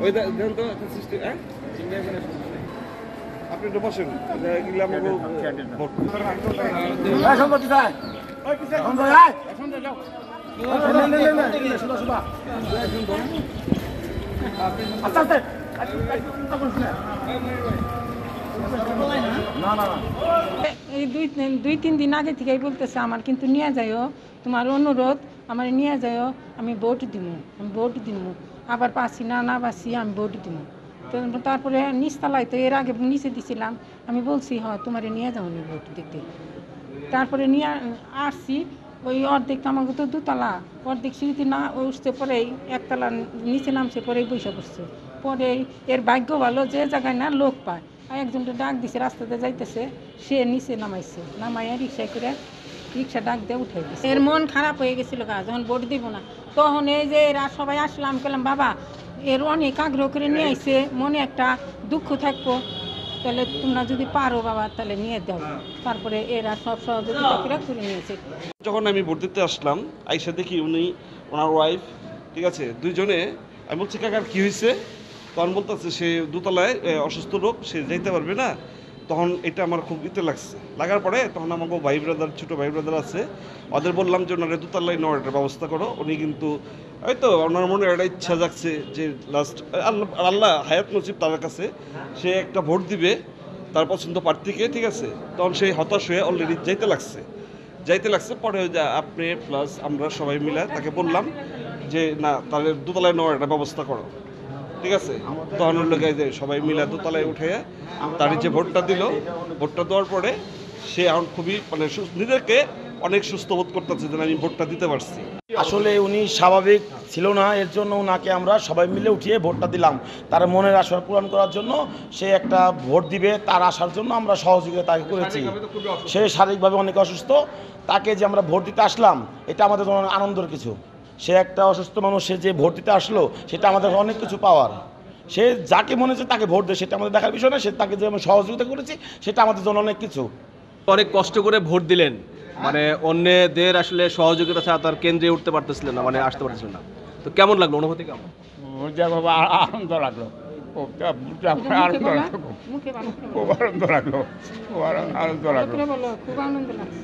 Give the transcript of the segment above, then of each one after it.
ওই দেন তো সিস্টেম হ্যাঁ আপনি তো বসেন এগুলো আমাকে ভোট সম্পত্তি চাই আস্তে আস্তে এই দুই তিন দিন আগে থেকেই বলতেছে আমার কিন্তু নিয়ে যাইও, তোমার অনুরোধ আমার নিয়ে যাইও, আমি ভোট দিব, আমি ভোট দিব, আবার পাচ্ছি না পাচ্ছি আমি ভোট দিব। তো তারপরে নিচতলায় তো এর আগে নিচে দিছিলাম, আমি বলছি তোমার নিয়ে যাও নি ভোট দিতে। তারপরে নিয়ে আসছি, ওই অর্ধেক আমাকে তো দুতলা, অর্ধেক সিঁড়িতে না উঠতে পরেই একতলা নিচে নামছে, পরেই বসে পড়ছে। পরেই এর ভাগ্য ভালো যে জায়গায় না লোক পায়, একজনটা ডাক দিছে রাস্তাতে যাইতেছে, সে নিচে নামাইছে, নামাইয়া রিক্সায় করে রিক্সা ডাক দিয়ে উঠাই দিচ্ছে। এর মন খারাপ হয়ে গেছিল গা, যখন ভোট দিব না তখন এই যে এরা সবাই আসলাম, গেলাম বাবা এর অনেক আগ্রহ করে নিয়ে আইছে, মনে একটা দুঃখ থাকবো, তাহলে তোমরা যদি পারো বাবা তাহলে নিয়ে দাও। তারপরে এরা সব সহযোগিতা করে নিয়েছে। যখন আমি ভোট দিতে আসলাম আইসা দেখি উনি ওনার ওয়াইফ, ঠিক আছে, দুইজনে। আমি বলছি কাকার কী হয়েছে, তখন বলতেছে সে দোতলায় অসুস্থ লোক, সে যাইতে পারবে না। তখন এটা আমার খুব লাগছে, লাগার পরে তখন আমাকে ভাই ব্রাদার, ছোটো ভাই ব্রাদার আছে, ওদের বললাম যে ওনারে দোতলায় নেওয়ার একটা ব্যবস্থা করো। উনি কিন্তু হয়তো ওনার মনে একটা ইচ্ছা জাগছে যে লাস্ট আল্লাহ হায়াত নসিব তার কাছে, সে একটা ভোট দিবে তার পছন্দ প্রার্থীকে, ঠিক আছে। তখন সেই হতাশ হয়ে অলরেডি যাইতে লাগছে। পরে আপনি প্লাস আমরা সবাই মিলে তাকে বললাম যে না, তাদের দোতলায় নেওয়ার একটা ব্যবস্থা করো, ঠিক আছে। তখন লোক যে সবাই মিলে দোতলায় উঠে তার যে ভোটটা দিল, ভোটটা দেওয়ার পরে সে এখন খুবই মানে নিজেকে অনেক সুস্থ বোধ করতেছে যে আমি ভোটটা দিতে পারছি। আসলে উনি স্বাভাবিক ছিল না, এর জন্য ওনাকে আমরা সবাই মিলে উঠিয়ে ভোটটা দিলাম, তার মনের আশা পূরণ করার জন্য। সে একটা ভোট দিবে, তার আসার জন্য আমরা সহযোগিতা তাকে করেছি। সে শারীরিকভাবে অনেক অসুস্থ, তাকে যে আমরা ভোট দিতে আসলাম এটা আমাদের জন্য আনন্দের কিছু। সে একটা অসুস্থ মানুষ, সে যে ভোট দিতে আসলো সেটা আমাদের অনেক কিছু পাওয়ার। সে যাকে মনে হচ্ছে তাকে ভোট দেয়, সেটা আমাদের দেখার বিষয় না। সে তাকে যে আমরা সহযোগিতা করেছি সেটা আমাদের জন্য অনেক কিছু। অনেক কষ্ট করে ভোট দিলেন, মানে অন্যদের আসলে সহযোগিতা ছাড়া তার কেন্দ্রে উঠতে পারতেছিলেন না, মানে আসতে পারতেছিলেন না। তো কেমন লাগলো, অনুভূতি কেমন? আনন্দ লাগলো, খুব আনন্দ লাগলো,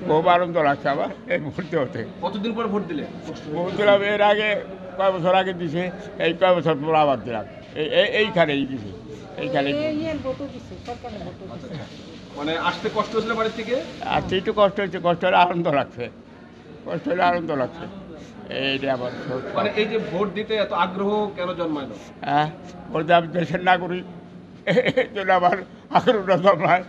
খুব আনন্দ লাগছে আমার এই মুহূর্তে হতে। কতদিন পর ভোট দিলে? ভোট দিলাম এর আগে, কয় বছর আগে দিছে, এই কয় বছর পর আবার দিলাম, এইখানেই দিছে, এইখানে। মানে আসতে কষ্ট হচ্ছিল বাড়ির থেকে? আজকে একটু কষ্ট হচ্ছে, কষ্ট হলে আনন্দ লাগছে, এইটা আবার। মানে এই যে ভোট দিতে এত আগ্রহ কেন জন্মাইলো? হ্যাঁ, বলতে আমি দেশের নাগরিক, এই জন্য আমার আগ্রহটা জন্মায়।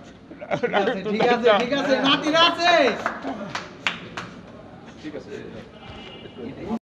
ঠিক আছে।